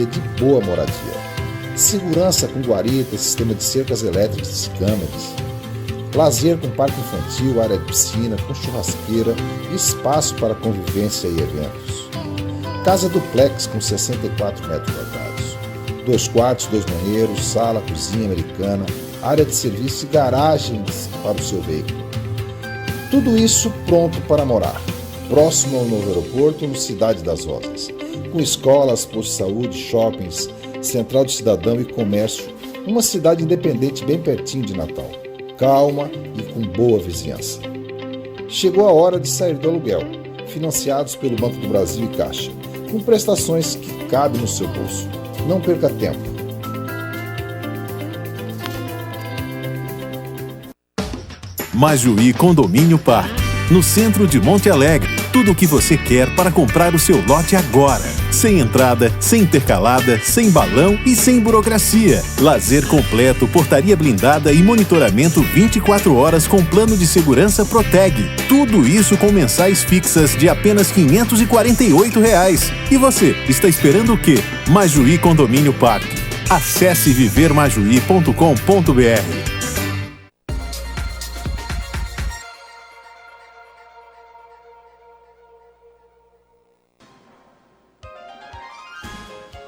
de boa moradia. Segurança com guaritas, sistema de cercas elétricas e câmeras. Lazer com parque infantil, área de piscina, com churrasqueira e espaço para convivência e eventos. Casa duplex com 64 metros quadrados. 2 quartos, 2 banheiros, sala, cozinha americana, área de serviço e garagens para o seu veículo. Tudo isso pronto para morar. Próximo ao novo aeroporto, no Cidade das Rosas. Com escolas, postos de saúde, shoppings, central do cidadão e comércio. Uma cidade independente bem pertinho de Natal. Calma e com boa vizinhança. Chegou a hora de sair do aluguel, financiados pelo Banco do Brasil e Caixa, com prestações que cabem no seu bolso. Não perca tempo. Majuí Condomínio Parque, no centro de Monte Alegre. Tudo o que você quer para comprar o seu lote agora. Sem entrada, sem intercalada, sem balão e sem burocracia. Lazer completo, portaria blindada e monitoramento 24 horas com plano de segurança Proteg. Tudo isso com mensais fixas de apenas R$ 548. E você, está esperando o quê? Majuí Condomínio Parque. Acesse vivermajuí.com.br.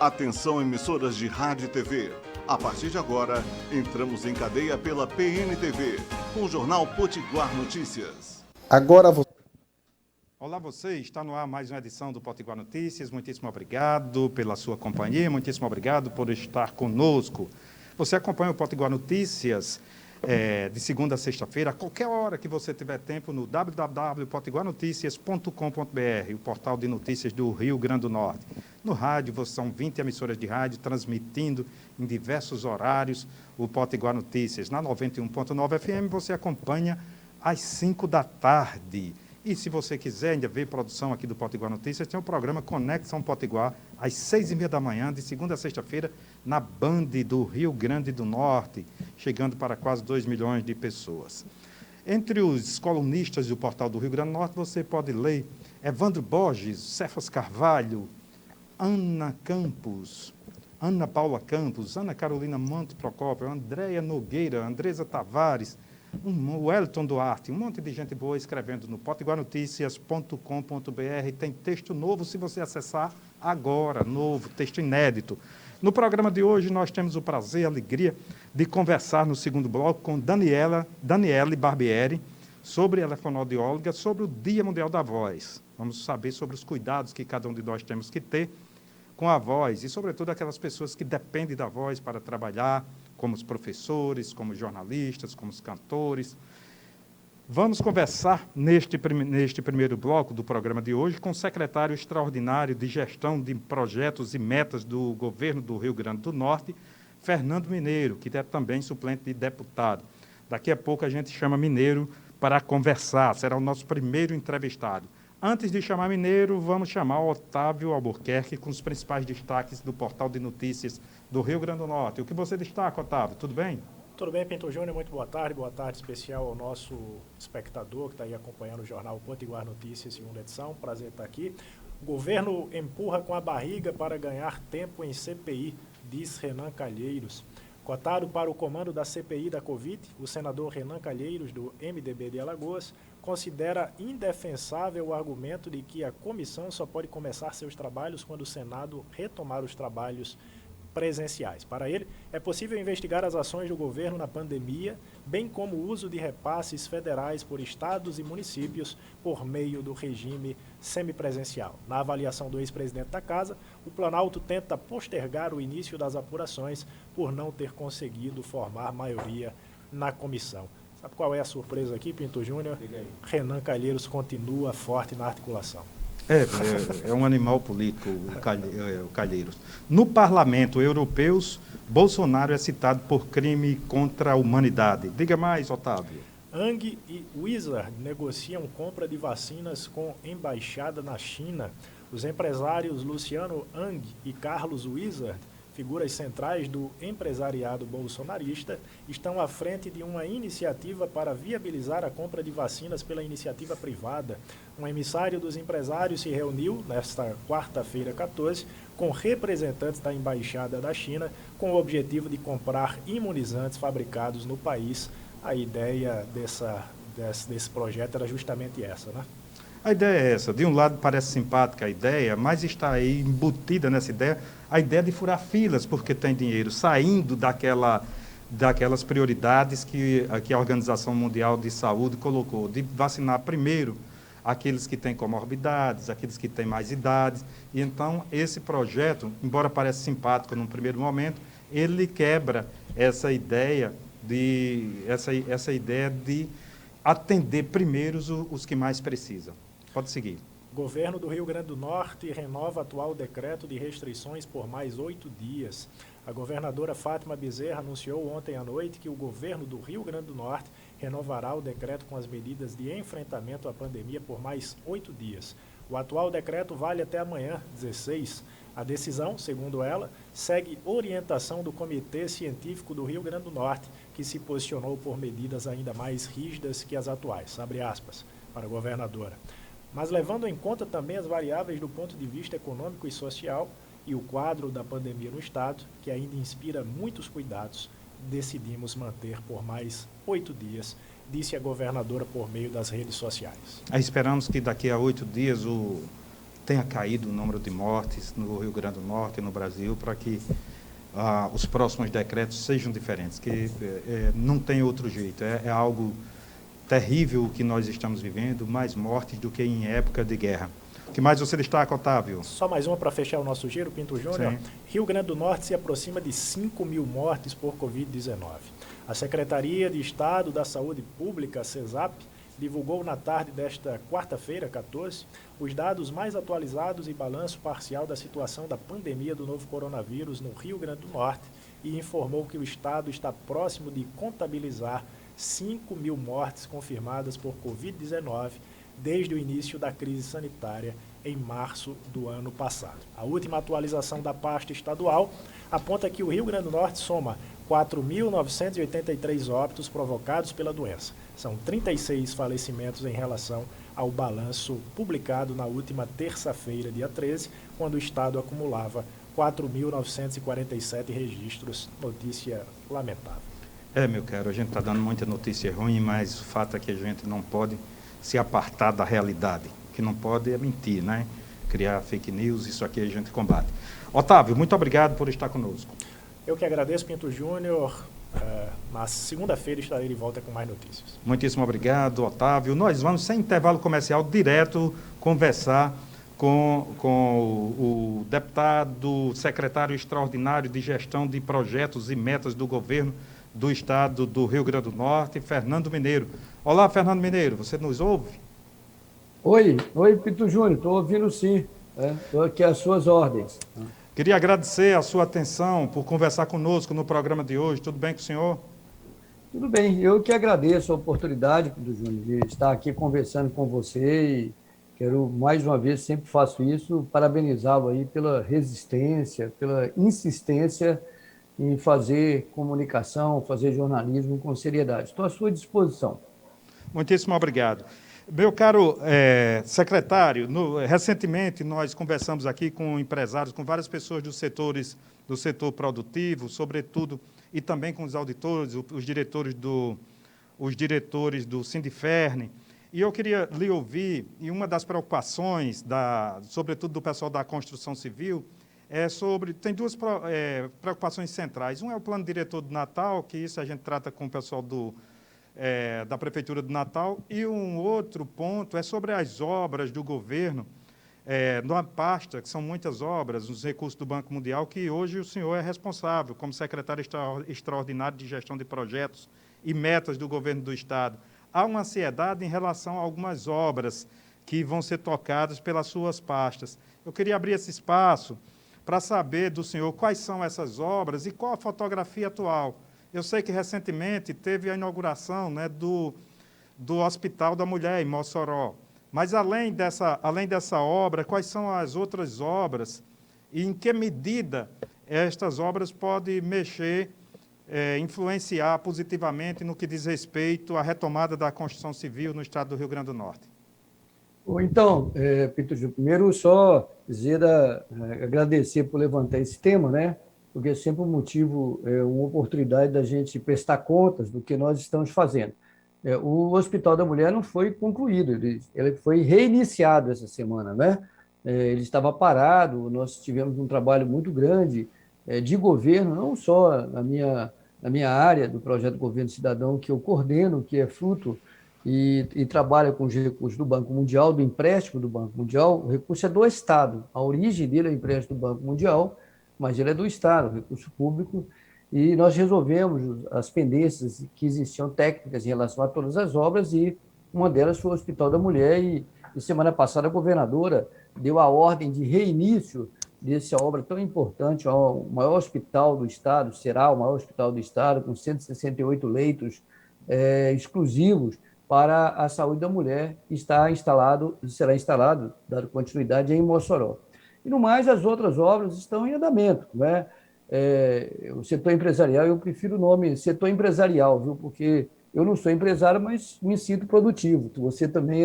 Atenção, emissoras de rádio e TV. A partir de agora, entramos em cadeia pela PNTV, com o Jornal Potiguar Notícias. Agora você... Olá você, está no ar mais uma edição do Potiguar Notícias. Muitíssimo obrigado pela sua companhia, muitíssimo obrigado por estar conosco. Você acompanha o Potiguar Notícias de segunda a sexta-feira, a qualquer hora que você tiver tempo, no www.potiguarnoticias.com.br, o portal de notícias do Rio Grande do Norte. No rádio, são 20 emissoras de rádio transmitindo em diversos horários o Potiguar Notícias. Na 91.9 FM você acompanha às 5 da tarde. E se você quiser ainda ver produção aqui do Potiguar Notícias, tem o programa Conexão Potiguar, às 6h30 da manhã, de segunda a sexta-feira, na Band do Rio Grande do Norte, chegando para quase 2 milhões de pessoas. Entre os colunistas do portal do Rio Grande do Norte, você pode ler Evandro Borges, Cefas Carvalho, Ana Campos, Ana Paula Campos, Ana Carolina Monte Procópio, Andréia Nogueira, Andresa Tavares, o Wellington Duarte, um monte de gente boa escrevendo no potiguarnoticias.com.br. Tem texto novo se você acessar agora, novo, texto inédito. No programa de hoje nós temos o prazer e a alegria de conversar no segundo bloco com Daniele Barbieri, sobre ela é fonoaudióloga, sobre o Dia Mundial da Voz. Vamos saber sobre os cuidados que cada um de nós temos que ter com a voz e, sobretudo, aquelas pessoas que dependem da voz para trabalhar, como os professores, como os jornalistas, como os cantores. Vamos conversar neste primeiro bloco do programa de hoje com o secretário extraordinário de Gestão de Projetos e Metas do Governo do Rio Grande do Norte, Fernando Mineiro, que é também suplente de deputado. Daqui a pouco a gente chama Mineiro para conversar, será o nosso primeiro entrevistado. Antes de chamar Mineiro, vamos chamar o Otávio Albuquerque com os principais destaques do portal de notícias do Rio Grande do Norte. O que você destaca, Otávio? Tudo bem? Tudo bem, Pinto Júnior, muito boa tarde especial ao nosso espectador que está aí acompanhando o jornal Potiguar Notícias, segunda edição, prazer estar aqui. O governo empurra com a barriga para ganhar tempo em CPI, diz Renan Calheiros. Cotado para o comando da CPI da Covid, o senador Renan Calheiros, do MDB de Alagoas, considera indefensável o argumento de que a comissão só pode começar seus trabalhos quando o Senado retomar os trabalhos presenciais. Para ele, é possível investigar as ações do governo na pandemia, bem como o uso de repasses federais por estados e municípios por meio do regime semipresencial. Na avaliação do ex-presidente da Casa, o Planalto tenta postergar o início das apurações por não ter conseguido formar maioria na comissão. Sabe qual é a surpresa aqui, Pinto Júnior? Renan Calheiros continua forte na articulação. É um animal político, o Calheiros. No Parlamento Europeu, Bolsonaro é citado por crime contra a humanidade. Diga mais, Otávio. Ang e Wizard negociam compra de vacinas com embaixada na China. Os empresários Luciano Ang e Carlos Wizard figuras centrais do empresariado bolsonarista, estão à frente de uma iniciativa para viabilizar a compra de vacinas pela iniciativa privada. Um emissário dos empresários se reuniu nesta quarta-feira, 14, com representantes da Embaixada da China, com o objetivo de comprar imunizantes fabricados no país. A ideia desse projeto era justamente essa, né? A ideia é essa. De um lado parece simpática a ideia, mas está aí embutida nessa ideia a ideia de furar filas, porque tem dinheiro, saindo daquelas prioridades que a Organização Mundial de Saúde colocou, de vacinar primeiro aqueles que têm comorbidades, aqueles que têm mais idades. E então esse projeto, embora pareça simpático num primeiro momento, ele quebra essa ideia de atender primeiro os que mais precisam. Pode seguir. Governo do Rio Grande do Norte renova atual decreto de restrições por mais 8 dias. A governadora Fátima Bezerra anunciou ontem à noite que o governo do Rio Grande do Norte renovará o decreto com as medidas de enfrentamento à pandemia por mais 8 dias. O atual decreto vale até amanhã, 16. A decisão, segundo ela, segue orientação do Comitê Científico do Rio Grande do Norte, que se posicionou por medidas ainda mais rígidas que as atuais. Abre aspas, para a governadora. Mas levando em conta também as variáveis do ponto de vista econômico e social e o quadro da pandemia no Estado, que ainda inspira muitos cuidados, decidimos manter por mais 8 dias, disse a governadora por meio das redes sociais. Esperamos que daqui a 8 dias tenha caído o número de mortes no Rio Grande do Norte e no Brasil, para que os próximos decretos sejam diferentes, que não tem outro jeito, é algo terrível o que nós estamos vivendo, mais mortes do que em época de guerra. O que mais você destaca, Otávio? Só mais uma para fechar o nosso giro, Pinto Júnior. Sim. Rio Grande do Norte se aproxima de 5.000 mortes por Covid-19. A Secretaria de Estado da Saúde Pública, CESAP, divulgou na tarde desta quarta-feira, 14, os dados mais atualizados e balanço parcial da situação da pandemia do novo coronavírus no Rio Grande do Norte e informou que o Estado está próximo de contabilizar 5.000 mortes confirmadas por Covid-19 desde o início da crise sanitária em março do ano passado. A última atualização da pasta estadual aponta que o Rio Grande do Norte soma 4.983 óbitos provocados pela doença. São 36 falecimentos em relação ao balanço publicado na última terça-feira, dia 13, quando o Estado acumulava 4.947 registros. Notícia lamentável. Meu caro, a gente está dando muita notícia ruim, mas o fato é que a gente não pode se apartar da realidade. O que não pode é mentir, né? Criar fake news, isso aqui a gente combate. Otávio, muito obrigado por estar conosco. Eu que agradeço, Pinto Júnior. Na segunda-feira estarei de volta com mais notícias. Muitíssimo obrigado, Otávio. Nós vamos, sem intervalo comercial, direto conversar com o deputado secretário extraordinário de gestão de projetos e metas do governo do Estado do Rio Grande do Norte, Fernando Mineiro. Olá, Fernando Mineiro, você nos ouve? Oi, Pinto Júnior, estou ouvindo sim, estou aqui às suas ordens. Queria agradecer a sua atenção por conversar conosco no programa de hoje. Tudo bem com o senhor? Tudo bem, eu que agradeço a oportunidade, Pinto Júnior, de estar aqui conversando com você e quero, mais uma vez, sempre faço isso, parabenizá-lo aí pela resistência, pela insistência em fazer comunicação, fazer jornalismo com seriedade. Estou à sua disposição. Muitíssimo obrigado. Meu caro secretário, recentemente nós conversamos aqui com empresários, com várias pessoas do setor produtivo, sobretudo, e também com os auditores, os diretores do Sindiferne, e eu queria lhe ouvir, e uma das preocupações, sobretudo do pessoal da construção civil, tem duas preocupações centrais. Um é o plano diretor do Natal, que isso a gente trata com o pessoal da Prefeitura do Natal, e um outro ponto é sobre as obras do governo, numa pasta, que são muitas obras, os recursos do Banco Mundial, que hoje o senhor é responsável, como secretário extraordinário de gestão de projetos e metas do governo do Estado. Há uma ansiedade em relação a algumas obras que vão ser tocadas pelas suas pastas. Eu queria abrir esse espaço para saber do senhor quais são essas obras e qual a fotografia atual. Eu sei que recentemente teve a inauguração, né, do Hospital da Mulher, em Mossoró. Mas, além dessa obra, quais são as outras obras e em que medida estas obras podem mexer, influenciar positivamente no que diz respeito à retomada da construção civil no estado do Rio Grande do Norte? Então, Pinto Gil, primeiro só dizer, agradecer por levantar esse tema, né? Porque é sempre um motivo, uma oportunidade da gente prestar contas do que nós estamos fazendo. O Hospital da Mulher não foi concluído, ele foi reiniciado essa semana, né? Ele estava parado, nós tivemos um trabalho muito grande de governo, não só na minha área do projeto Governo Cidadão, que eu coordeno, que é fruto e trabalha com os recursos do Banco Mundial, do empréstimo do Banco Mundial. O recurso é do Estado, a origem dele é o empréstimo do Banco Mundial, mas ele é do Estado, recurso público, e nós resolvemos as pendências que existiam técnicas em relação a todas as obras, e uma delas foi o Hospital da Mulher, e semana passada a governadora deu a ordem de reinício dessa obra tão importante, o maior hospital do Estado, será o maior hospital do Estado, com 168 leitos exclusivos para a saúde da mulher, será instalado, dado continuidade, em Mossoró. E, no mais, as outras obras estão em andamento, né? O setor empresarial, eu prefiro o nome setor empresarial, viu? Porque eu não sou empresário, mas me sinto produtivo. Você também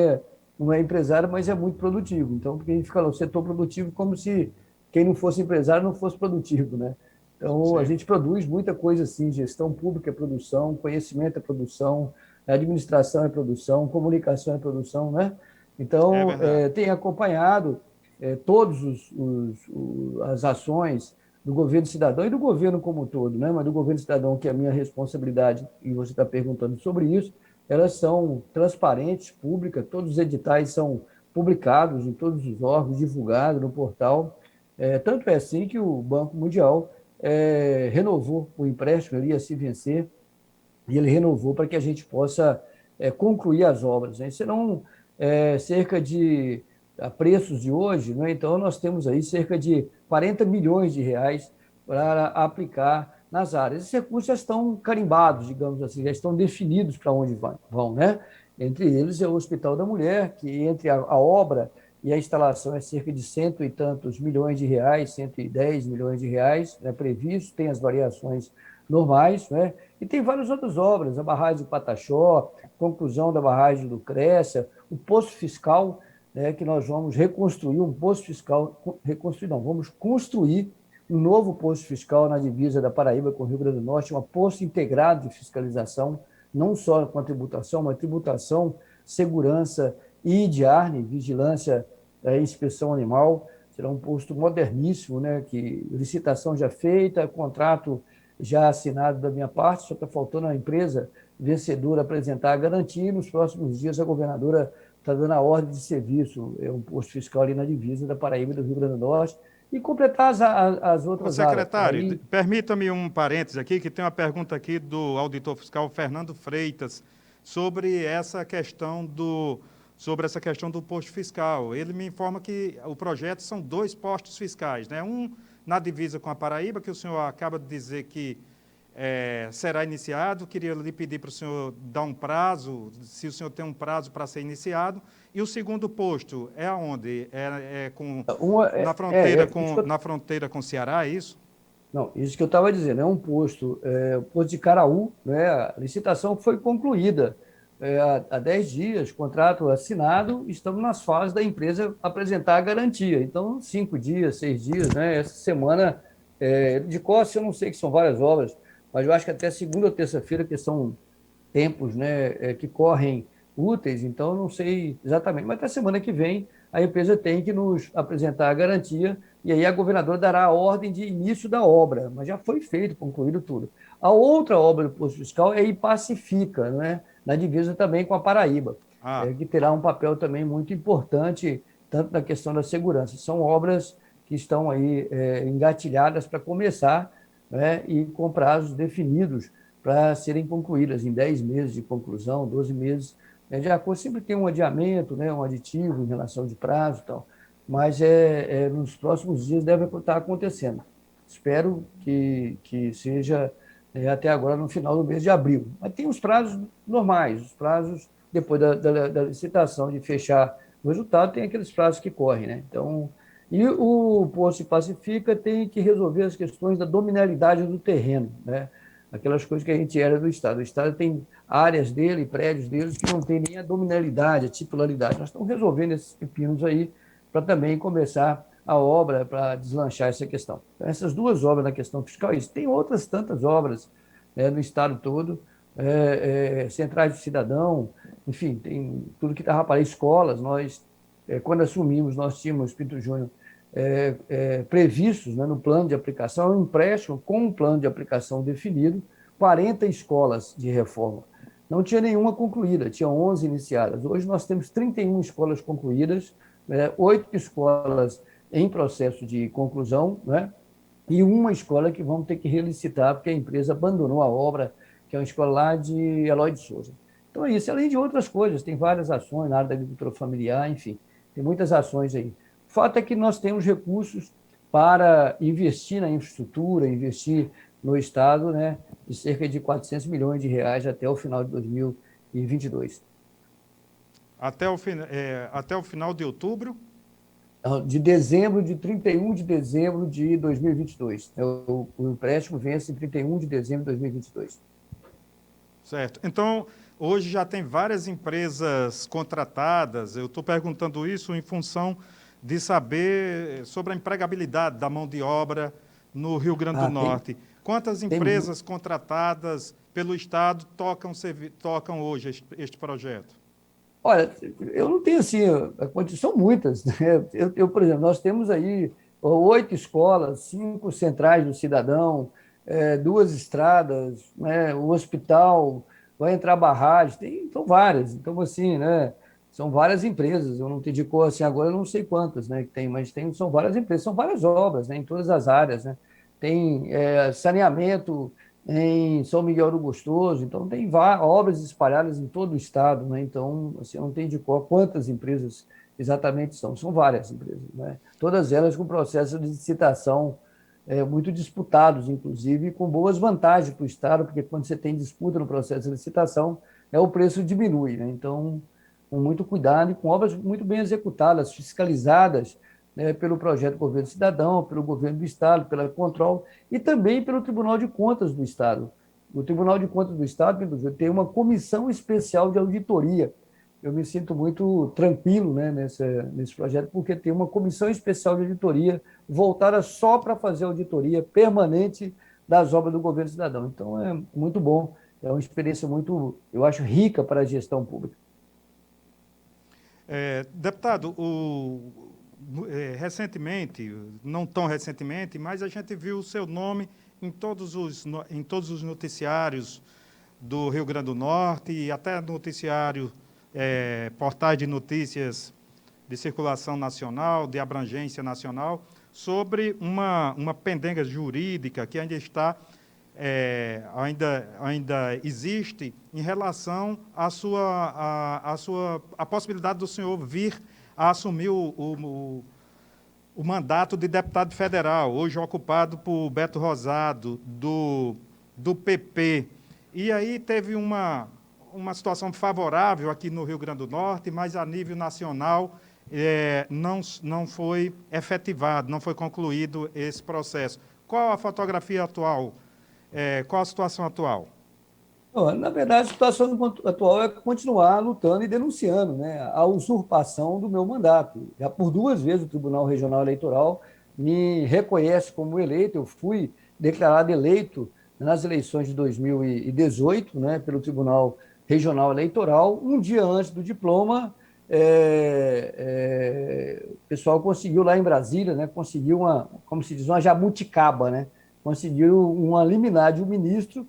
não é empresário, mas é muito produtivo. Então, porque a gente fica lá, o setor produtivo, como se quem não fosse empresário não fosse produtivo, né? Então, sim, a gente produz muita coisa assim, gestão pública é produção, conhecimento é produção, administração é produção, comunicação é produção, né? Então, tem acompanhado todas as ações do governo cidadão e do governo como um todo, né? Mas do governo cidadão, que é a minha responsabilidade, e você está perguntando sobre isso, elas são transparentes, públicas, todos os editais são publicados em todos os órgãos, divulgados no portal. Tanto é assim que o Banco Mundial renovou o empréstimo, ele ia se vencer, e ele renovou para que a gente possa concluir as obras, né? Serão cerca de, a preços de hoje, né? Então nós temos aí cerca de 40 milhões de reais para aplicar nas áreas. Esses recursos já estão carimbados, digamos assim, já estão definidos para onde vão, né? Entre eles é o Hospital da Mulher, que entre a obra e a instalação é cerca de 100 e tantos milhões de reais, 110 milhões de reais, previsto, tem as variações normais, né? E tem várias outras obras, a barragem do Pataxó, conclusão da barragem do Crécia, o posto fiscal, né, que nós vamos reconstruir um posto fiscal, vamos construir um novo posto fiscal na divisa da Paraíba com o Rio Grande do Norte, um posto integrado de fiscalização, não só com a tributação, mas tributação, segurança e de ARNE, vigilância e inspeção animal. Será um posto moderníssimo, né, que licitação já feita, contrato já assinado da minha parte, só está faltando a empresa vencedora apresentar a garantia, e nos próximos dias a governadora está dando a ordem de serviço, um posto fiscal ali na divisa da Paraíba e do Rio Grande do Norte, e completar as outras áreas. Secretário, permita-me um parêntese aqui, que tem uma pergunta aqui do auditor fiscal Fernando Freitas sobre essa questão do posto fiscal. Ele me informa que o projeto são 2 postos fiscais, né? Um na divisa com a Paraíba, que o senhor acaba de dizer que será iniciado. Queria lhe pedir para o senhor dar um prazo, se o senhor tem um prazo para ser iniciado. E o segundo posto é aonde? Na fronteira com o Ceará, é isso? Não, isso que eu estava dizendo, é um posto, o posto de Caraú, né? A licitação foi concluída há 10 dias, contrato assinado, estamos nas fases da empresa apresentar a garantia. Então, 5 dias, 6 dias, né? Essa semana, de Costa, eu não sei que são várias obras, mas eu acho que até segunda ou terça-feira, que são tempos, né, que correm úteis, então eu não sei exatamente, mas até semana que vem a empresa tem que nos apresentar a garantia, e aí a governadora dará a ordem de início da obra, mas já foi feito, concluído tudo. A outra obra do posto fiscal é Ipacifica, né, na divisa também com a Paraíba, que terá um papel também muito importante, tanto na questão da segurança. São obras que estão aí engatilhadas para começar, né, e com prazos definidos para serem concluídas em 10 meses de conclusão, 12 meses. De acordo, sempre tem um adiamento, né, um aditivo em relação de prazo e tal, mas nos próximos dias deve estar acontecendo. Espero que seja até agora no final do mês de abril. Mas tem os prazos normais, os prazos depois da licitação, de fechar o resultado, tem aqueles prazos que correm, né? Então, E o Porto se Pacifica tem que resolver as questões da dominalidade do terreno, né? Aquelas coisas que a gente era do Estado. O Estado tem áreas dele, prédios deles, que não tem nem a dominalidade, a titularidade. Nós estamos resolvendo esses pepinos aí para também começar a obra para deslanchar essa questão. Então, essas duas obras na questão fiscal, isso. Tem outras tantas obras, né, no Estado todo, centrais de cidadão, enfim, tem tudo que estava para escolas. Nós, quando assumimos, nós tínhamos, Pinto Júnior, previstos, né, no plano de aplicação, um empréstimo com um plano de aplicação definido, 40 escolas de reforma. Não tinha nenhuma concluída, tinha 11 iniciadas. Hoje nós temos 31 escolas concluídas, 8 escolas em processo de conclusão, né, e uma escola que vamos ter que relicitar, porque a empresa abandonou a obra, que é uma escola lá de Eloy de Souza. Então é isso, além de outras coisas, tem várias ações na área da agricultura familiar, enfim, tem muitas ações aí. O fato é que nós temos recursos para investir na infraestrutura, investir no Estado, né, de cerca de 400 milhões de reais até o final de 2022. Até o final de outubro? De dezembro, de 31 de dezembro de 2022. O empréstimo vence em 31 de dezembro de 2022. Certo. Então, hoje já tem várias empresas contratadas. Eu estou perguntando isso em função de saber sobre a empregabilidade da mão de obra no Rio Grande do Norte. Quantas empresas contratadas pelo Estado tocam hoje este projeto? Olha, eu não tenho assim, são muitas, né? Por exemplo, nós temos aí 8 escolas, 5 centrais do cidadão, 2 estradas, né? O hospital, vai entrar barragem, são várias. Então, assim, né? São várias empresas. Eu não te digo assim agora, eu não sei quantas, né, que tem, mas são várias empresas, são várias obras, né, em todas as áreas, né? Tem saneamento em São Miguel do Gostoso, então tem obras espalhadas em todo o estado, né? Então, assim, eu não tenho de cor quantas empresas exatamente são várias empresas, né? Todas elas com processos de licitação muito disputados, inclusive com boas vantagens para o estado, porque quando você tem disputa no processo de licitação, o preço diminui, né? Então, com muito cuidado e com obras muito bem executadas, fiscalizadas, né, pelo projeto Governo Cidadão, pelo governo do Estado, pela Control e também pelo Tribunal de Contas do Estado. O Tribunal de Contas do Estado, tem uma comissão especial de auditoria. Eu me sinto muito tranquilo, né, nesse projeto, porque tem uma comissão especial de auditoria voltada só para fazer auditoria permanente das obras do Governo Cidadão. Então, é muito bom, é uma experiência muito, eu acho, rica para a gestão pública. Deputado, recentemente, não tão recentemente, mas a gente viu o seu nome em todos os noticiários do Rio Grande do Norte e até noticiário, portais de notícias de circulação nacional, de abrangência nacional, sobre uma pendenga jurídica que ainda está, ainda existe em relação à possibilidade do senhor vir a assumir o mandato de deputado federal, hoje ocupado por Beto Rosado, do PP. E aí teve uma situação favorável aqui no Rio Grande do Norte, mas a nível nacional não foi efetivado, não foi concluído esse processo. Qual a fotografia atual? Qual a situação atual? Na verdade, a situação atual é continuar lutando e denunciando, né, a usurpação do meu mandato. Já por 2 vezes o Tribunal Regional Eleitoral me reconhece como eleito. Eu fui declarado eleito nas eleições de 2018, né, pelo Tribunal Regional Eleitoral. Um dia antes do diploma, o pessoal conseguiu lá em Brasília, né, conseguiu como se diz, uma jabuticaba, né, conseguiu uma liminar de um ministro,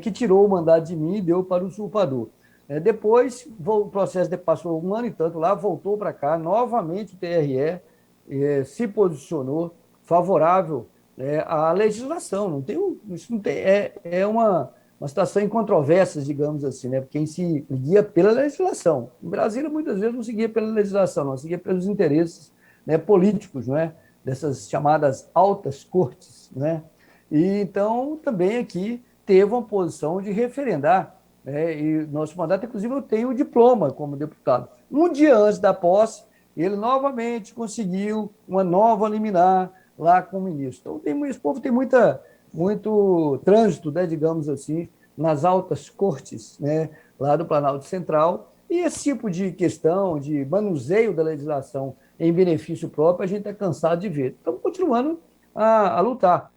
que tirou o mandato de mim e deu para o usurpador. Depois, o processo passou 1 ano e tanto lá, voltou para cá, novamente o TRE se posicionou favorável à legislação. É uma situação em controvérsias, digamos assim, né? Quem se guia pela legislação. Em Brasília, muitas vezes, não se guia pela legislação, não se guia pelos interesses, né, políticos, não é? Dessas chamadas altas cortes, né? E, então, também aqui teve uma posição de referendar, né? E nosso mandato, inclusive, eu tenho o diploma como deputado. Um dia antes da posse, ele novamente conseguiu uma nova liminar lá com o ministro. Então, esse povo tem muito trânsito, né, digamos assim, nas altas cortes, né, lá do Planalto Central, e esse tipo de questão de manuseio da legislação em benefício próprio, a gente está cansado de ver. Estamos continuando a lutar.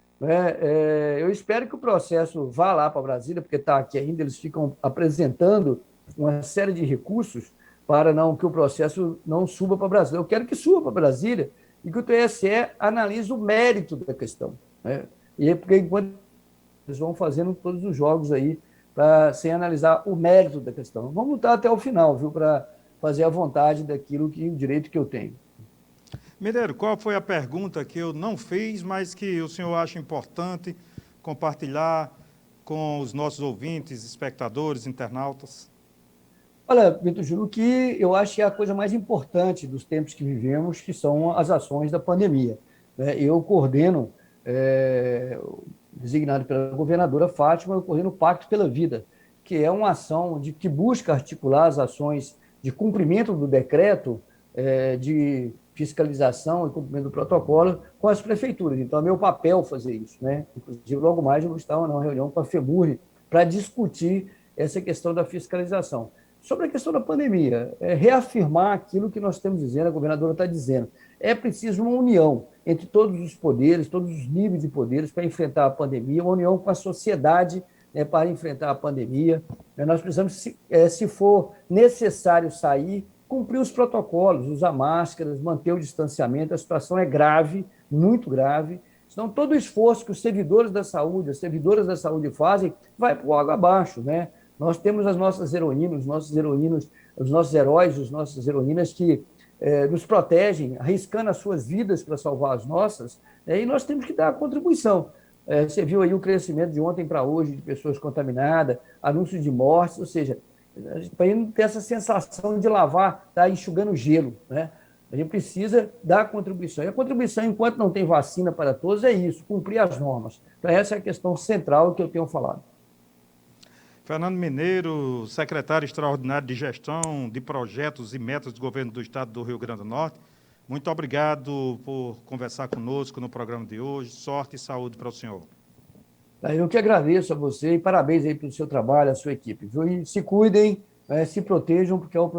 Eu espero que o processo vá lá para Brasília, porque está aqui ainda, eles ficam apresentando uma série de recursos para que o processo não suba para Brasília. Eu quero que suba para Brasília e que o TSE analise o mérito da questão. E porque enquanto eles vão fazendo todos os jogos aí, sem analisar o mérito da questão. Vamos lutar até o final, viu, para fazer a vontade daquilo o direito que eu tenho. Mineiro, qual foi a pergunta que eu não fiz, mas que o senhor acha importante compartilhar com os nossos ouvintes, espectadores, internautas? Olha, Vitor Júlio, o que eu acho que é a coisa mais importante dos tempos que vivemos, que são as ações da pandemia. Eu coordeno, designado pela governadora Fátima, eu coordeno o Pacto pela Vida, que é uma ação que busca articular as ações de cumprimento do decreto de fiscalização e cumprimento do protocolo com as prefeituras. Então, é meu papel fazer isso, né? Inclusive, logo mais eu vou estar numa reunião com a FEMURRE para discutir essa questão da fiscalização. Sobre a questão da pandemia, reafirmar aquilo que nós estamos dizendo, a governadora está dizendo. É preciso uma união entre todos os poderes, todos os níveis de poderes para enfrentar a pandemia, uma união com a sociedade para enfrentar a pandemia. Nós precisamos, se for necessário sair, cumprir os protocolos, usar máscaras, manter o distanciamento. A situação é grave, muito grave. Senão, todo o esforço que os servidores da saúde, as servidoras da saúde fazem, vai por água abaixo, né? Nós temos as nossas heroínas, os nossos heróis, as nossas heroínas que nos protegem, arriscando as suas vidas para salvar as nossas, e nós temos que dar a contribuição. Você viu aí o crescimento de ontem para hoje de pessoas contaminadas, anúncios de mortes, ou seja, para não ter essa sensação de lavar, tá enxugando gelo, né? A gente precisa dar a contribuição. E a contribuição, enquanto não tem vacina para todos, é isso, cumprir as normas. Então, essa é a questão central que eu tenho falado. Fernando Mineiro, secretário extraordinário de Gestão de Projetos e Metas do Governo do Estado do Rio Grande do Norte, muito obrigado por conversar conosco no programa de hoje. Sorte e saúde para o senhor. Eu que agradeço a você e parabéns aí pelo seu trabalho, a sua equipe. Viu? E se cuidem, se protejam, porque ao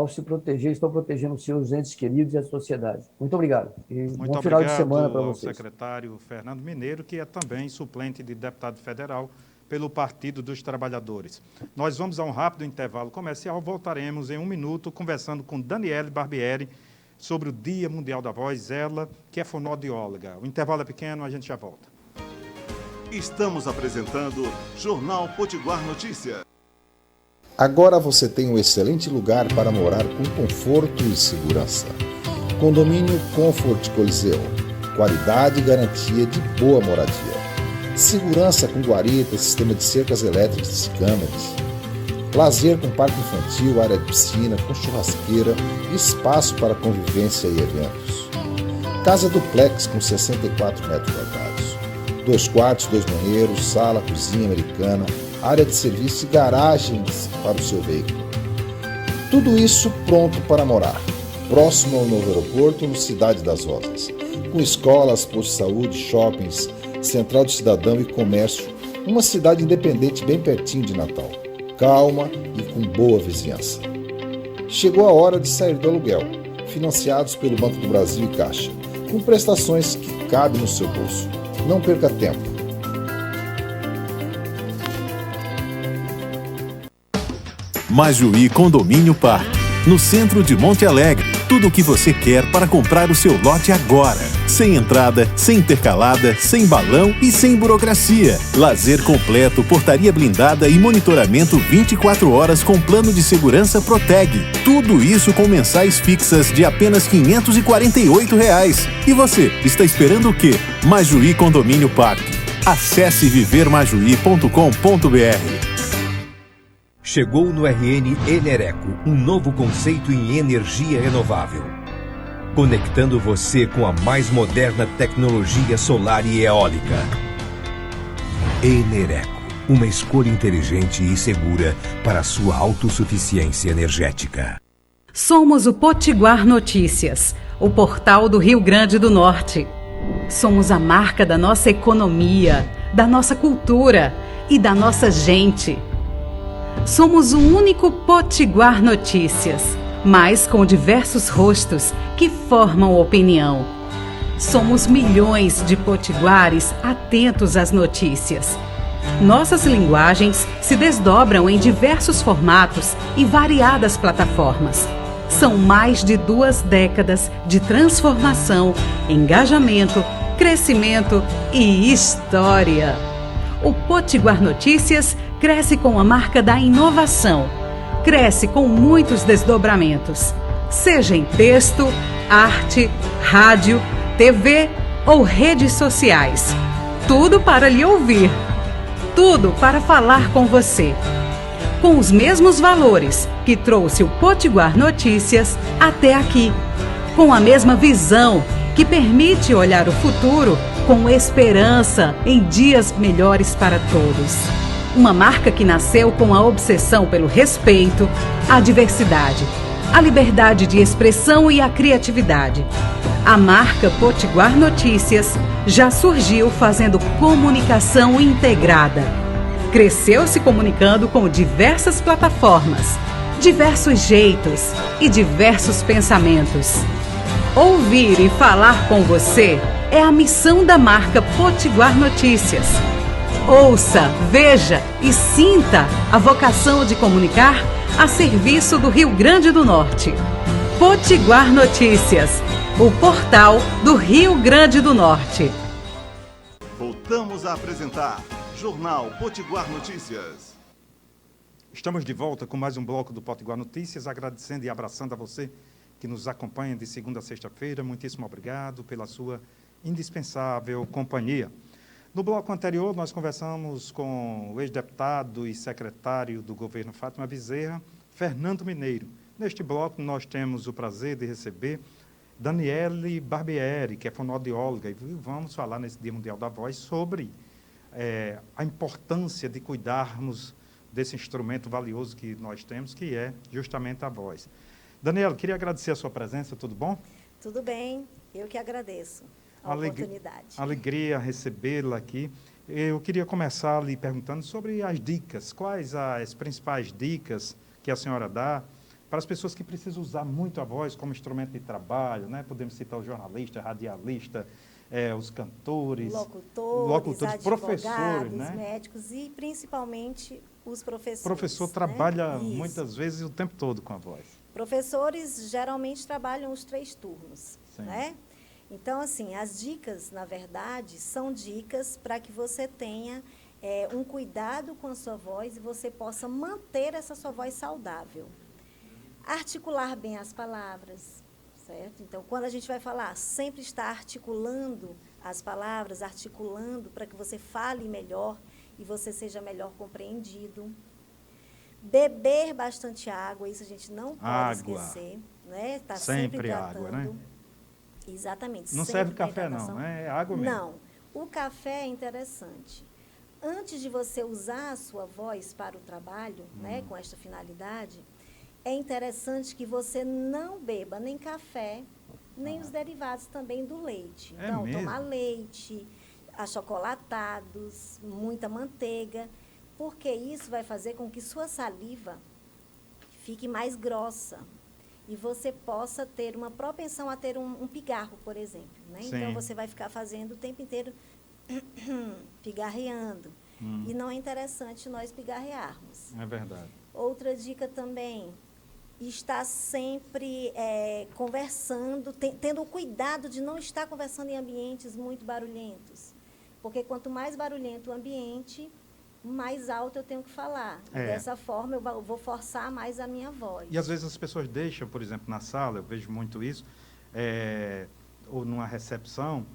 se proteger, estão protegendo os seus entes queridos e a sociedade. Muito obrigado. E bom final de semana para vocês. Secretário Fernando Mineiro, que é também suplente de deputado federal pelo Partido dos Trabalhadores. Nós vamos a um rápido intervalo comercial, voltaremos em 1 minuto conversando com Daniele Barbieri sobre o Dia Mundial da Voz, ela que é fonoaudióloga. O intervalo é pequeno, a gente já volta. Estamos apresentando Jornal Potiguar Notícias. Agora você tem um excelente lugar para morar com conforto e segurança. Condomínio Comfort Coliseu. Qualidade e garantia de boa moradia. Segurança com guarita, sistema de cercas elétricas e câmeras. Lazer com parque infantil, área de piscina, com churrasqueira e espaço para convivência e eventos. Casa duplex com 64 metros quadrados. 2 quartos, 2 banheiros, sala, cozinha americana, área de serviço e garagens para o seu veículo. Tudo isso pronto para morar. Próximo ao novo aeroporto, no Cidade das Rosas. Com escolas, postos de saúde, shoppings, Central do Cidadão e comércio, uma cidade independente bem pertinho de Natal, calma e com boa vizinhança. Chegou a hora de sair do aluguel, financiados pelo Banco do Brasil e Caixa, com prestações que cabem no seu bolso. Não perca tempo. Majuí Condomínio Parque, no centro de Monte Alegre. Tudo o que você quer para comprar o seu lote agora. Sem entrada, sem intercalada, sem balão e sem burocracia. Lazer completo, portaria blindada e monitoramento 24 horas com plano de segurança Proteg. Tudo isso com mensais fixas de apenas R$ 548. E você, está esperando o quê? Majuí Condomínio Parque. Acesse vivermajuí.com.br. Chegou no RN Enereco, um novo conceito em energia renovável. Conectando você com a mais moderna tecnologia solar e eólica. Enereco, uma escolha inteligente e segura para a sua autossuficiência energética. Somos o Potiguar Notícias, o portal do Rio Grande do Norte. Somos a marca da nossa economia, da nossa cultura e da nossa gente. Somos o único Potiguar Notícias, mas com diversos rostos que formam opinião. Somos milhões de potiguares atentos às notícias. Nossas linguagens se desdobram em diversos formatos e variadas plataformas. São mais de 2 décadas de transformação, engajamento, crescimento e história. O Potiguar Notícias cresce com a marca da inovação. Cresce com muitos desdobramentos, seja em texto, arte, rádio, TV ou redes sociais. Tudo para lhe ouvir. Tudo para falar com você. Com os mesmos valores que trouxe o Potiguar Notícias até aqui. Com a mesma visão que permite olhar o futuro com esperança em dias melhores para todos. Uma marca que nasceu com a obsessão pelo respeito, a diversidade, a liberdade de expressão e a criatividade. A marca Potiguar Notícias já surgiu fazendo comunicação integrada. Cresceu se comunicando com diversas plataformas, diversos jeitos e diversos pensamentos. Ouvir e falar com você é a missão da marca Potiguar Notícias. Ouça, veja e sinta a vocação de comunicar a serviço do Rio Grande do Norte. Potiguar Notícias, o portal do Rio Grande do Norte. Voltamos a apresentar Jornal Potiguar Notícias. Estamos de volta com mais um bloco do Potiguar Notícias, agradecendo e abraçando a você que nos acompanha de segunda a sexta-feira. Muitíssimo obrigado pela sua indispensável companhia. No bloco anterior, nós conversamos com o ex-deputado e secretário do governo Fátima Bezerra, Fernando Mineiro. Neste bloco, nós temos o prazer de receber Daniele Barbieri, que é fonoaudióloga, e vamos falar nesse Dia Mundial da Voz sobre a importância de cuidarmos desse instrumento valioso que nós temos, que é justamente a voz. Daniele, queria agradecer a sua presença, tudo bom? Tudo bem, eu que agradeço a oportunidade. Alegria recebê-la aqui. Eu queria começar lhe perguntando sobre as dicas. Quais as principais dicas que a senhora dá para as pessoas que precisam usar muito a voz como instrumento de trabalho, né? Podemos citar o jornalista, radialista, os cantores, locutores, advogados, professores, né? Médicos e principalmente os professores. O professor trabalha muitas vezes o tempo todo com a voz. Professores geralmente trabalham os 3 turnos, né? Então, assim, as dicas, na verdade, são dicas para que você tenha um cuidado com a sua voz e você possa manter essa sua voz saudável. Articular bem as palavras, certo? Então, quando a gente vai falar, sempre estar articulando as palavras, articulando para que você fale melhor e você seja melhor compreendido. Beber bastante água, isso a gente não pode esquecer, né? Tá sempre hidratando. Água, né? Exatamente. Não serve café não, né? É água mesmo. Não. O café é interessante. Antes de você usar a sua voz para o trabalho, né, com esta finalidade, é interessante que você não beba nem café, nem os derivados também do leite. Então, tomar leite, achocolatados, muita manteiga, porque isso vai fazer com que sua saliva fique mais grossa e você possa ter uma propensão a ter um pigarro, por exemplo, né? Então, você vai ficar fazendo o tempo inteiro pigarreando. E não é interessante nós pigarrearmos. É verdade. Outra dica também, estar sempre conversando, tendo o cuidado de não estar conversando em ambientes muito barulhentos. Porque quanto mais barulhento o ambiente, mais alto eu tenho que falar. Dessa forma, eu vou forçar mais a minha voz. E às vezes as pessoas deixam, por exemplo, na sala, eu vejo muito isso, ou numa recepção,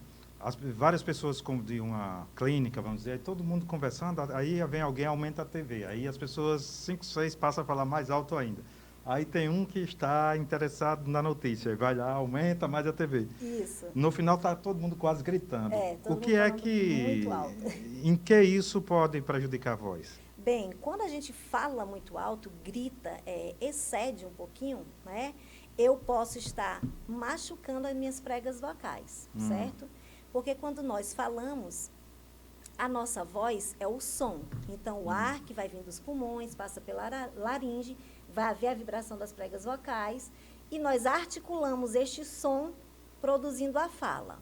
várias pessoas de uma clínica, vamos dizer, aí todo mundo conversando, aí vem alguém, aumenta a TV, aí as pessoas, 5, 6, passam a falar mais alto ainda. Aí tem um que está interessado na notícia, vai lá, aumenta mais a TV. Isso. No final está todo mundo quase gritando. Todo o que é mundo que... muito alto. Em que isso pode prejudicar a voz? Bem, quando a gente fala muito alto, grita, excede um pouquinho, né? Eu posso estar machucando as minhas pregas vocais, certo? Porque quando nós falamos, a nossa voz é o som. Então, o ar que vai vir dos pulmões, passa pela laringe, vai haver a vibração das pregas vocais e nós articulamos este som produzindo a fala.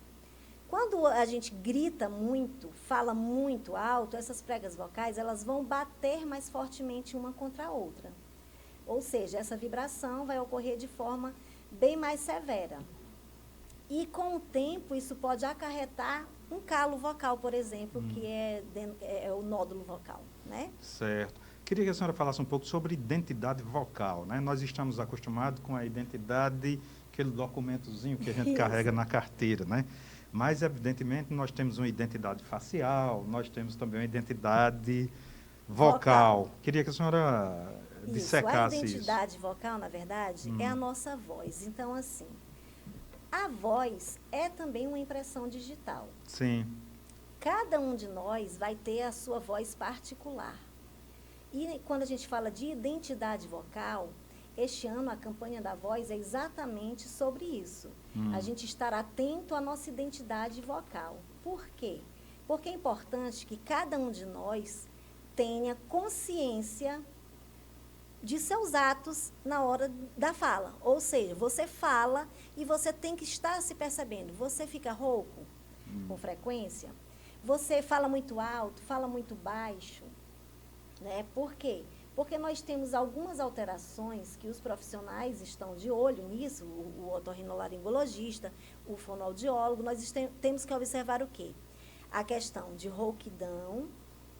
Quando a gente grita muito, fala muito alto, essas pregas vocais, elas vão bater mais fortemente uma contra a outra. Ou seja, essa vibração vai ocorrer de forma bem mais severa. E com o tempo, isso pode acarretar um calo vocal, por exemplo, que é o nódulo vocal, né? Certo. Queria que a senhora falasse um pouco sobre identidade vocal, né? Nós estamos acostumados com a identidade, aquele documentozinho que a gente carrega na carteira, né? Mas, evidentemente, nós temos uma identidade facial, nós temos também uma identidade vocal. Queria que a senhora dissecasse isso. A identidade vocal, na verdade, é a nossa voz. Então, assim, a voz é também uma impressão digital. Sim. Cada um de nós vai ter a sua voz particular. E quando a gente fala de identidade vocal, este ano a campanha da voz é exatamente sobre isso. A gente estar atento à nossa identidade vocal. Por quê? Porque é importante que cada um de nós tenha consciência de seus atos na hora da fala. Ou seja, você fala e você tem que estar se percebendo. Você fica rouco com frequência? Você fala muito alto, fala muito baixo? Né? Por quê? Porque nós temos algumas alterações que os profissionais estão de olho nisso, o otorrinolaringologista, o fonoaudiólogo, nós temos que observar o quê? A questão de rouquidão,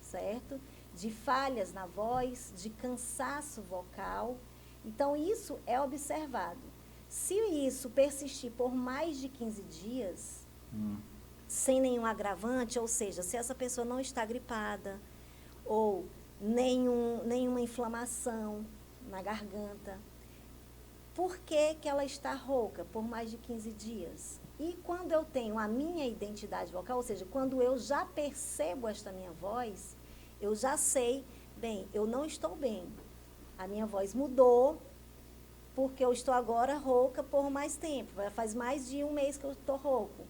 certo? De falhas na voz, de cansaço vocal. Então, isso é observado. Se isso persistir por mais de 15 dias, sem nenhum agravante, ou seja, se essa pessoa não está gripada, ou nenhuma inflamação na garganta, por que ela está rouca por mais de 15 dias? E quando eu tenho a minha identidade vocal, ou seja, quando eu já percebo esta minha voz, eu já sei, bem, eu não estou bem. A minha voz mudou, porque eu estou agora rouca por mais tempo. Faz mais de um mês que eu estou rouco.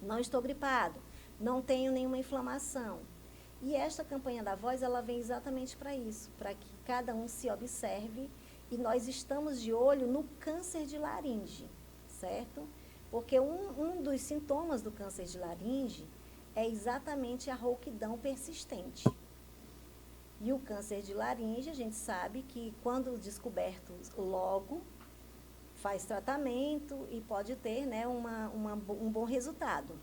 Não estou gripado, não tenho nenhuma inflamação. E esta campanha da voz, ela vem exatamente para isso, para que cada um se observe. E nós estamos de olho no câncer de laringe, certo? Porque um dos sintomas do câncer de laringe é exatamente a rouquidão persistente. E o câncer de laringe, a gente sabe que quando descoberto logo, faz tratamento e pode ter, né, um bom resultado.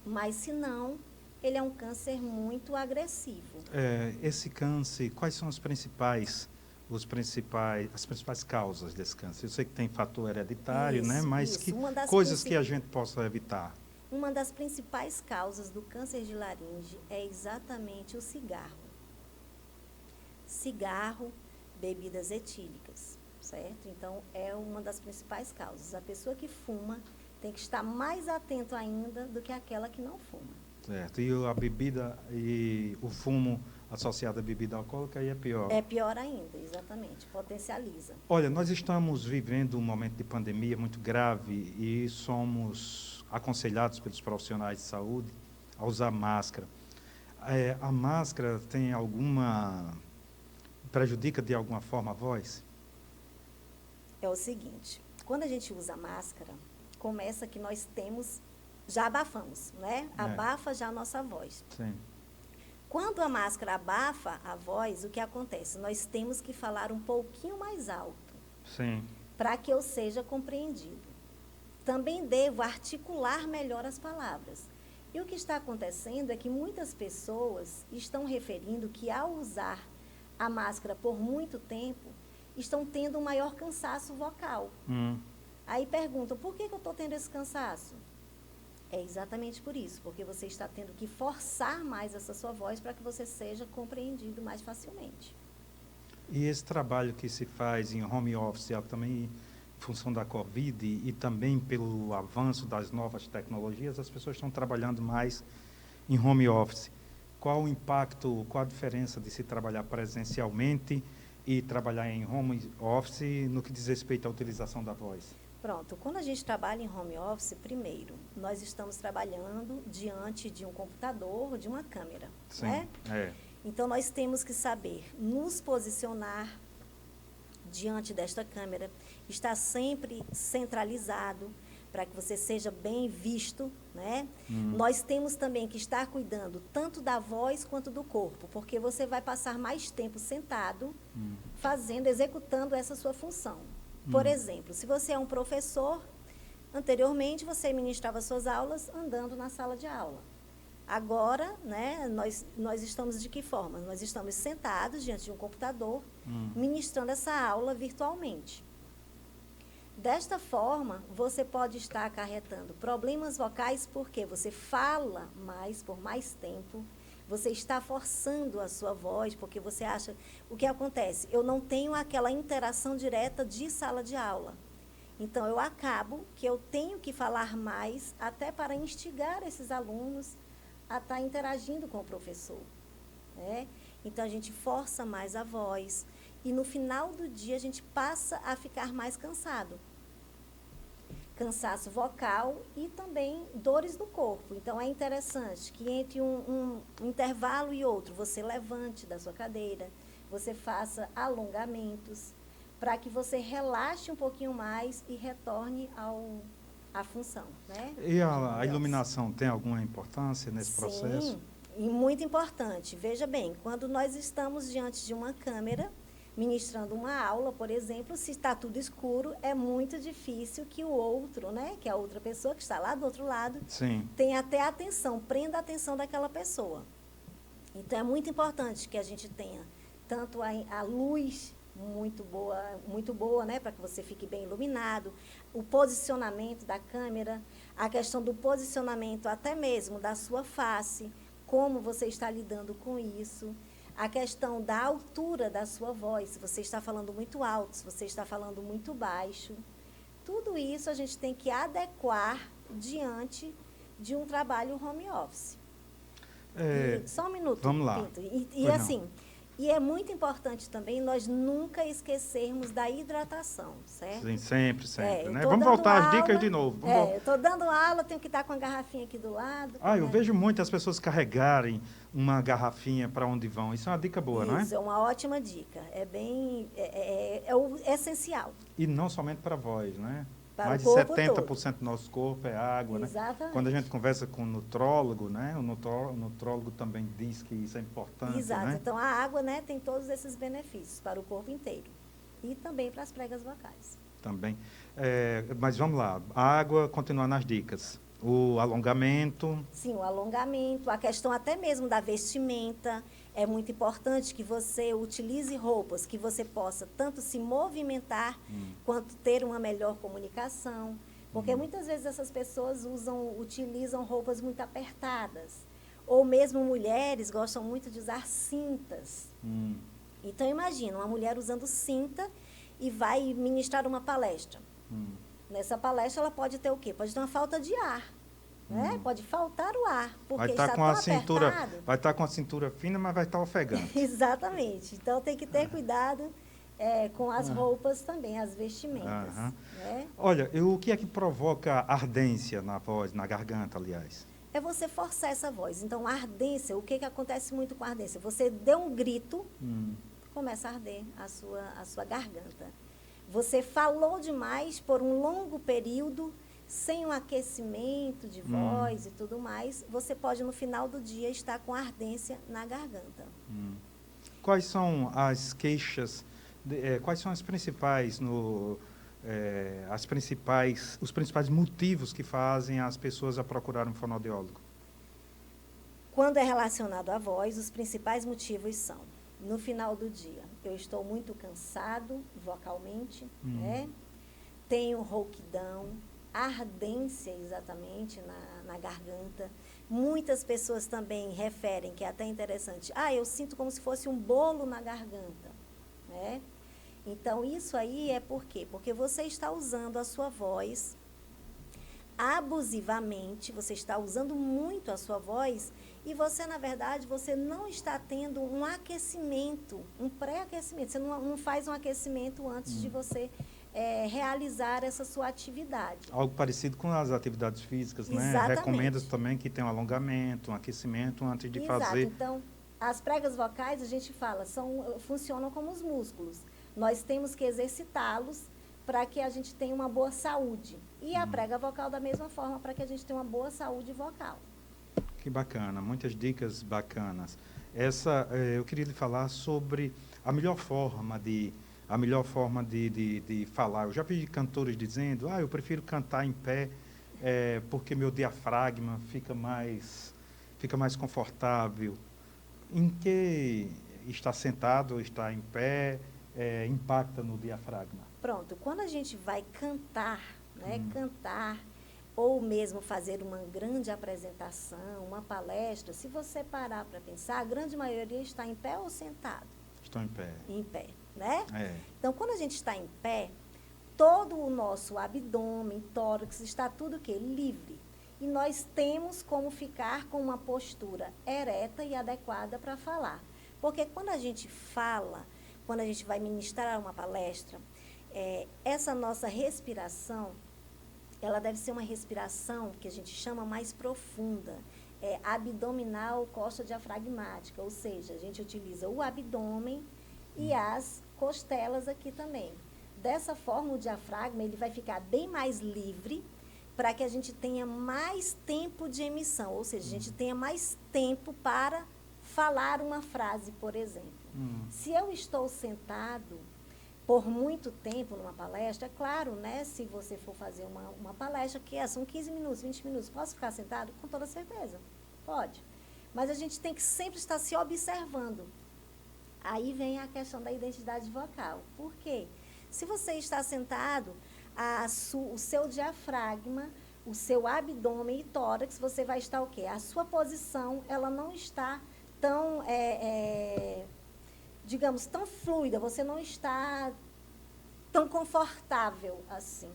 Mas se não, ele é um câncer muito agressivo. Esse câncer, quais são as principais causas desse câncer? Eu sei que tem fator hereditário, né? Mas que coisas que a gente possa evitar? Uma das principais causas do câncer de laringe é exatamente o cigarro. Cigarro, bebidas etílicas, certo? Então, é uma das principais causas. A pessoa que fuma tem que estar mais atento ainda do que aquela que não fuma. Certo. E a bebida e o fumo associado à bebida alcoólica aí é pior? É pior ainda, exatamente. Potencializa. Olha, nós estamos vivendo um momento de pandemia muito grave e somos aconselhados pelos profissionais de saúde a usar máscara. A máscara tem prejudica de alguma forma a voz? É o seguinte, quando a gente usa máscara, começa que nós já abafamos, né? Abafa já a nossa voz. Sim. Quando a máscara abafa a voz, o que acontece? Nós temos que falar um pouquinho mais alto. Sim. Para que eu seja compreendido. Também devo articular melhor as palavras. E o que está acontecendo é que muitas pessoas estão referindo que ao usar a máscara por muito tempo, estão tendo um maior cansaço vocal. Aí perguntam, por que eu estou tendo esse cansaço? É exatamente por isso, porque você está tendo que forçar mais essa sua voz para que você seja compreendido mais facilmente. E esse trabalho que se faz em home office, também em função da Covid e também pelo avanço das novas tecnologias, as pessoas estão trabalhando mais em home office. qual o impacto, qual a diferença de se trabalhar presencialmente e trabalhar em home office no que diz respeito à utilização da voz? Pronto, quando a gente trabalha em home office, primeiro, nós estamos trabalhando diante de um computador, de uma câmera, Sim, né? é. Então, nós temos que saber nos posicionar diante desta câmera, estar sempre centralizado para que você seja bem visto, né? Nós temos também que estar cuidando tanto da voz quanto do corpo, porque você vai passar mais tempo sentado, executando essa sua função. Por exemplo, se você é um professor, anteriormente você ministrava suas aulas andando na sala de aula. Agora, né, nós estamos de que forma? Nós estamos sentados diante de um computador, ministrando essa aula virtualmente. Desta forma, você pode estar acarretando problemas vocais porque você fala mais por mais tempo, você está forçando a sua voz, porque você acha... O que acontece? Eu não tenho aquela interação direta de sala de aula. Então, eu acabo que eu tenho que falar mais até para instigar esses alunos a estar interagindo com o professor, né? Então, a gente força mais a voz e, no final do dia, a gente passa a ficar mais cansado. Cansaço vocal e também dores no corpo. Então, é interessante que entre um intervalo e outro, você levante da sua cadeira, você faça alongamentos, para que você relaxe um pouquinho mais e retorne à função, né? E a iluminação tem alguma importância nesse processo? Sim, e muito importante. Veja bem, quando nós estamos diante de uma câmera, ministrando uma aula, por exemplo, se está tudo escuro, é muito difícil que o outro, né, que a outra pessoa que está lá do outro lado, Sim. tenha até atenção, prenda a atenção daquela pessoa. Então, é muito importante que a gente tenha tanto a luz muito boa, né, para que você fique bem iluminado, o posicionamento da câmera, a questão do posicionamento até mesmo da sua face, como você está lidando com isso, a questão da altura da sua voz, se você está falando muito alto, se você está falando muito baixo. Tudo isso a gente tem que adequar diante de um trabalho home office. Só um minuto, vamos lá. Pinto. E assim, e é muito importante também nós nunca esquecermos da hidratação, certo? Sim, sempre, né? Vamos voltar às dicas de novo. Eu estou dando aula, tenho que estar com a garrafinha aqui do lado. Eu vejo muitas pessoas carregarem uma garrafinha para onde vão. Isso é uma dica boa, não é? Isso é uma ótima dica. É o essencial. E não somente para a voz, né? Para mais de o corpo 70% do nosso corpo é água, Exatamente. né? Quando a gente conversa com o nutrólogo, né? O nutrólogo também diz que isso é importante, Exato. né? Então, a água, né, tem todos esses benefícios para o corpo inteiro. E também para as pregas vocais. Também. Mas vamos lá. A água, continuar nas dicas. O alongamento. Sim, o alongamento, a questão até mesmo da vestimenta. É muito importante que você utilize roupas que você possa tanto se movimentar quanto ter uma melhor comunicação. Porque muitas vezes essas pessoas utilizam roupas muito apertadas. Ou mesmo mulheres gostam muito de usar cintas. Então, imagina, uma mulher usando cinta e vai ministrar uma palestra. Nessa palestra, ela pode ter o quê? Pode ter uma falta de ar. Né? Pode faltar o ar, porque está tão apertado. Vai estar com a cintura fina, mas vai estar ofegante. Exatamente. Então, tem que ter cuidado com as roupas também, as vestimentas. Né? Olha, o que é que provoca ardência na voz, na garganta, aliás? É você forçar essa voz. Então, a ardência, o que acontece muito com a ardência? Você deu um grito, começa a arder a sua garganta. Você falou demais por um longo período, sem um aquecimento de voz e tudo mais, você pode, no final do dia, estar com ardência na garganta. Quais são as queixas, quais são as principais, os principais motivos que fazem as pessoas a procurar um fonoaudiólogo? Quando é relacionado à voz, os principais motivos são, no final do dia, eu estou muito cansado vocalmente, né? Tenho rouquidão, ardência exatamente na garganta. Muitas pessoas também referem, que é até interessante, eu sinto como se fosse um bolo na garganta, né? Então, isso aí é por quê? Porque você está usando a sua voz abusivamente, você está usando muito a sua voz e você, na verdade, você não está tendo um aquecimento, um pré-aquecimento. Você não faz um aquecimento antes de você realizar essa sua atividade. Algo parecido com as atividades físicas, né? Exatamente. Recomenda também que tenha um alongamento, um aquecimento antes de Exato. fazer. Então, as pregas vocais, a gente fala, funcionam como os músculos. Nós temos que exercitá-los para que a gente tenha uma boa saúde. E a prega vocal da mesma forma, para que a gente tenha uma boa saúde vocal. Que bacana, muitas dicas bacanas. Eu queria lhe falar sobre a melhor forma de falar. Eu já vi cantores dizendo, eu prefiro cantar em pé porque meu diafragma fica mais confortável. Em que estar sentado ou estar em pé impacta no diafragma? Pronto, quando a gente vai cantar, né, cantar ou mesmo fazer uma grande apresentação, uma palestra, se você parar para pensar, a grande maioria está em pé ou sentado? Estou em pé. Em pé, né? É. Então, quando a gente está em pé, todo o nosso abdômen, tórax, está tudo o quê? Livre. E nós temos como ficar com uma postura ereta e adequada para falar. Porque quando a gente fala, quando a gente vai ministrar uma palestra, essa nossa respiração, ela deve ser uma respiração que a gente chama mais profunda, abdominal, costa diafragmática, ou seja, a gente utiliza o abdômen e as costelas aqui também. Dessa forma, o diafragma ele vai ficar bem mais livre para que a gente tenha mais tempo de emissão, ou seja, a gente tenha mais tempo para falar uma frase, por exemplo. Se eu estou sentado por muito tempo numa palestra, é claro, né, se você for fazer uma palestra que são 15 minutos, 20 minutos, posso ficar sentado? Com toda certeza, pode. Mas a gente tem que sempre estar se observando. Aí vem a questão da identidade vocal. Por quê? Se você está sentado, o seu diafragma, o seu abdômen e tórax, você vai estar o quê? A sua posição, ela não está tão, digamos, tão fluida, você não está tão confortável assim.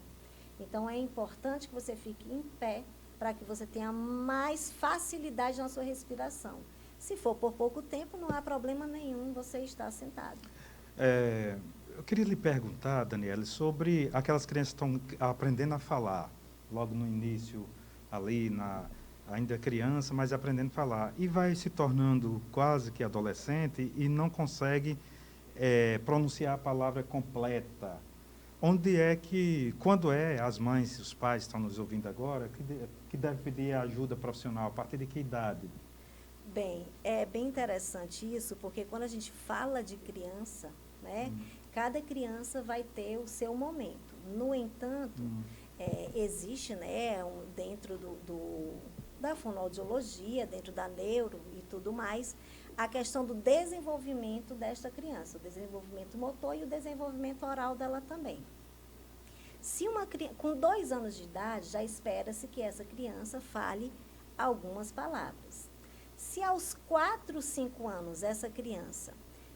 Então, é importante que você fique em pé para que você tenha mais facilidade na sua respiração. Se for por pouco tempo, não há problema nenhum você estar sentado. Eu queria lhe perguntar, Daniela, sobre aquelas crianças que estão aprendendo a falar, logo no início, ali, ainda criança, mas aprendendo a falar, e vai se tornando quase que adolescente e não consegue pronunciar a palavra completa. Quando as mães e os pais estão nos ouvindo agora, que deve pedir ajuda profissional? A partir de que idade? Bem, é bem interessante isso, porque quando a gente fala de criança, né, cada criança vai ter o seu momento. No entanto, existe, né, dentro da fonoaudiologia, dentro da neuro e tudo mais, a questão do desenvolvimento desta criança, o desenvolvimento motor e o desenvolvimento oral dela também. Se com 2 anos de idade, já espera-se que essa criança fale algumas palavras. Se aos 4, 5 anos essa criança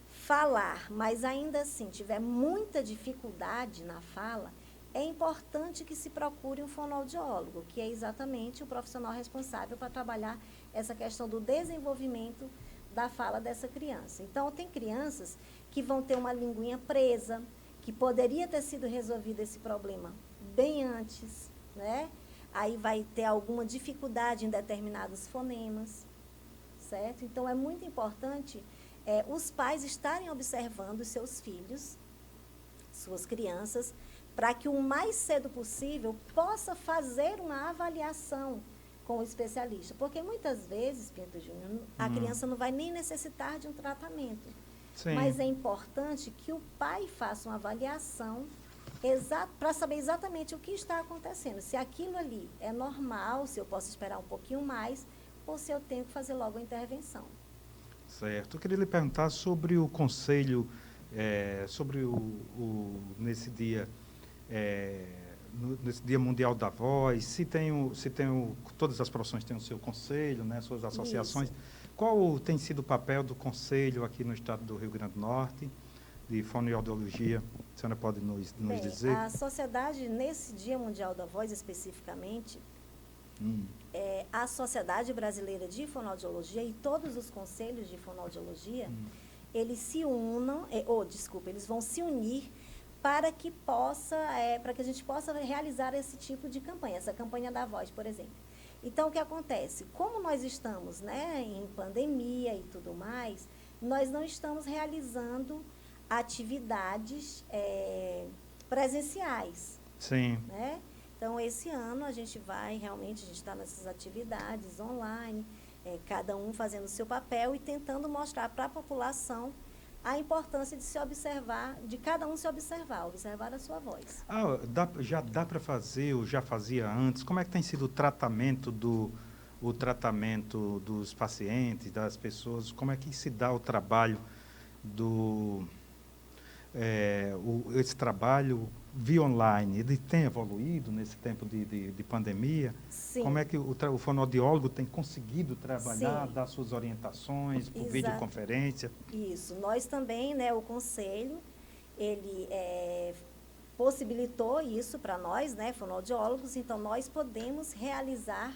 falar, mas ainda assim tiver muita dificuldade na fala, é importante que se procure um fonoaudiólogo, que é exatamente o profissional responsável para trabalhar essa questão do desenvolvimento da fala dessa criança. Então, tem crianças que vão ter uma linguinha presa, que poderia ter sido resolvido esse problema bem antes, né? Aí vai ter alguma dificuldade em determinados fonemas, certo? Então, é muito importante os pais estarem observando os seus filhos, suas crianças, para que o mais cedo possível possa fazer uma avaliação com o especialista. Porque muitas vezes, Pinto Júnior, a criança não vai nem necessitar de um tratamento. Sim. Mas é importante que o pai faça uma avaliação para saber exatamente o que está acontecendo. Se aquilo ali é normal, se eu posso esperar um pouquinho mais, ou se eu tenho que fazer logo a intervenção. Certo. Eu queria lhe perguntar sobre o conselho, nesse dia mundial da voz, se todas as profissões têm o seu conselho, né, suas associações. Isso. Qual tem sido o papel do conselho aqui no estado do Rio Grande do Norte, de fonoaudiologia? A senhora pode nos dizer? A sociedade, nesse Dia Mundial da Voz especificamente, a Sociedade Brasileira de Fonoaudiologia e todos os conselhos de fonoaudiologia, eles vão se unir para que a gente possa realizar esse tipo de campanha, essa campanha da voz, por exemplo. Então, o que acontece? Como nós estamos, né, em pandemia e tudo mais, nós não estamos realizando atividades presenciais. Sim. Né? Então, esse ano a gente está nessas atividades online, cada um fazendo o seu papel e tentando mostrar para a população a importância de se observar, de cada um se observar a sua voz. Já dá para fazer, ou já fazia antes, como é que tem sido o tratamento dos pacientes, das pessoas, como é que se dá o trabalho esse trabalho via online? Ele tem evoluído nesse tempo de pandemia? Sim. Como é que o fonoaudiólogo tem conseguido trabalhar, dar suas orientações por videoconferência? Isso. Nós também, né, o conselho, ele possibilitou isso para nós, né, fonoaudiólogos, então nós podemos realizar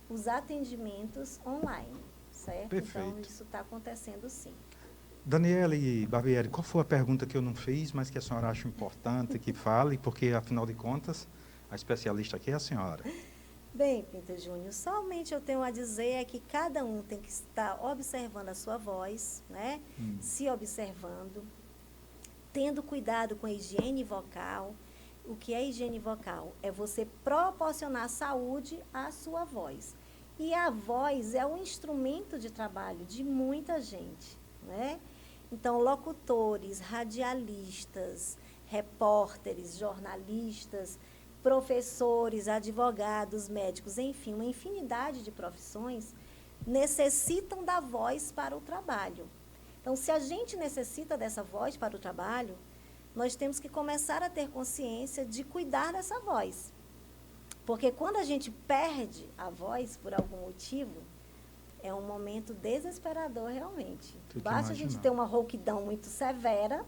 os atendimentos online, certo? Perfeito. Então, isso está acontecendo sim. Daniele Barbieri, qual foi a pergunta que eu não fiz, mas que a senhora acha importante que fale, porque, afinal de contas, a especialista aqui é a senhora. Bem, Pinto Júnior, somente eu tenho a dizer é que cada um tem que estar observando a sua voz, né? Se observando, tendo cuidado com a higiene vocal. O que é higiene vocal? É você proporcionar saúde à sua voz. E a voz é um instrumento de trabalho de muita gente, né? Então, locutores, radialistas, repórteres, jornalistas, professores, advogados, médicos, enfim, uma infinidade de profissões necessitam da voz para o trabalho. Então, se a gente necessita dessa voz para o trabalho, nós temos que começar a ter consciência de cuidar dessa voz. Porque quando a gente perde a voz por algum motivo, é um momento desesperador realmente. Basta a gente ter uma rouquidão muito severa,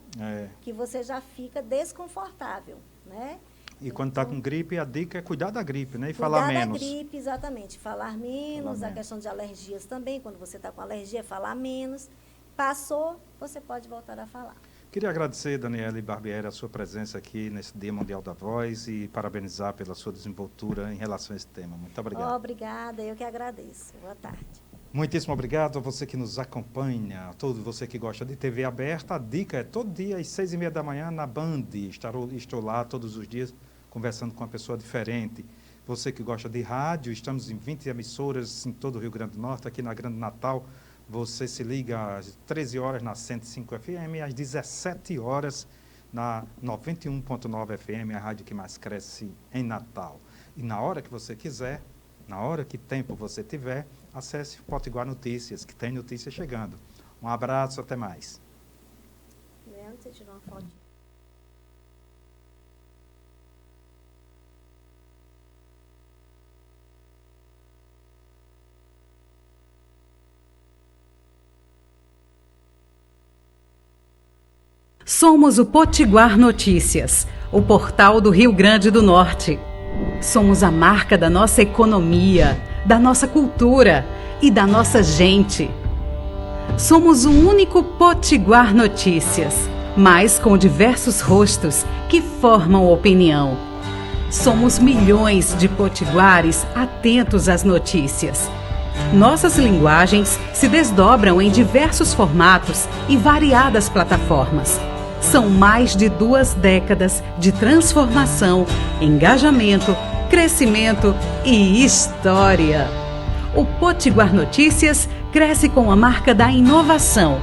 que você já fica desconfortável, né? E quando está com gripe, a dica é cuidar da gripe, né? E falar menos. Cuidar da gripe, exatamente. Falar menos, a questão de alergias também. Quando você está com alergia, falar menos. Passou, você pode voltar a falar. Queria agradecer, Daniele Barbieri, a sua presença aqui nesse Dia Mundial da Voz e parabenizar pela sua desenvoltura em relação a esse tema. Muito obrigado. Obrigada, eu que agradeço. Boa tarde. Muitíssimo obrigado a você que nos acompanha, a todo você que gosta de TV aberta. A dica é todo dia às 6h30 da manhã na Band. Estou lá todos os dias conversando com uma pessoa diferente. Você que gosta de rádio, estamos em 20 emissoras em todo o Rio Grande do Norte, aqui na Grande Natal. Você se liga às 13 horas na 105 FM e às 17 horas na 91.9 FM, a rádio que mais cresce em Natal. E na hora que você quiser, na hora que tempo você tiver, acesse o Potiguar Notícias, que tem notícias chegando. Um abraço, até mais. Leandro, você tirou uma foto? Somos o Potiguar Notícias, o portal do Rio Grande do Norte. Somos a marca da nossa economia, da nossa cultura e da nossa gente. Somos o único Potiguar Notícias, mas com diversos rostos que formam opinião. Somos milhões de potiguares atentos às notícias. Nossas linguagens se desdobram em diversos formatos e variadas plataformas. São mais de 2 décadas de transformação, engajamento, crescimento e história. O Potiguar Notícias cresce com a marca da inovação.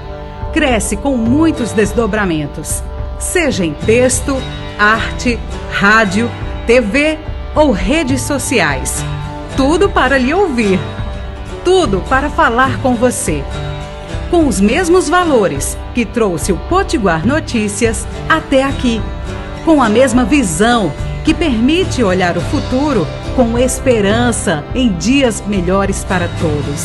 Cresce com muitos desdobramentos, seja em texto, arte, rádio, TV ou redes sociais. Tudo para lhe ouvir. Tudo para falar com você. Com os mesmos valores que trouxe o Potiguar Notícias até aqui. Com a mesma visão que permite olhar o futuro com esperança em dias melhores para todos.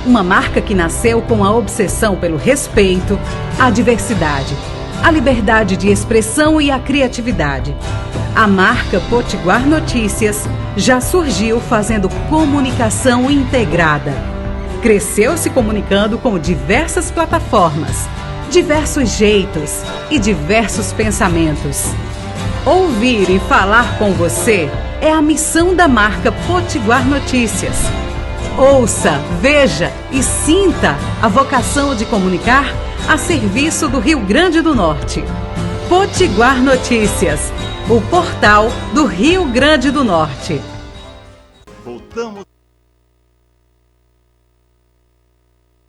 Uma marca que nasceu com a obsessão pelo respeito, a diversidade, a liberdade de expressão e a criatividade. A marca Potiguar Notícias já surgiu fazendo comunicação integrada. Cresceu se comunicando com diversas plataformas, diversos jeitos e diversos pensamentos. Ouvir e falar com você é a missão da marca Potiguar Notícias. Ouça, veja e sinta a vocação de comunicar a serviço do Rio Grande do Norte. Potiguar Notícias, o portal do Rio Grande do Norte.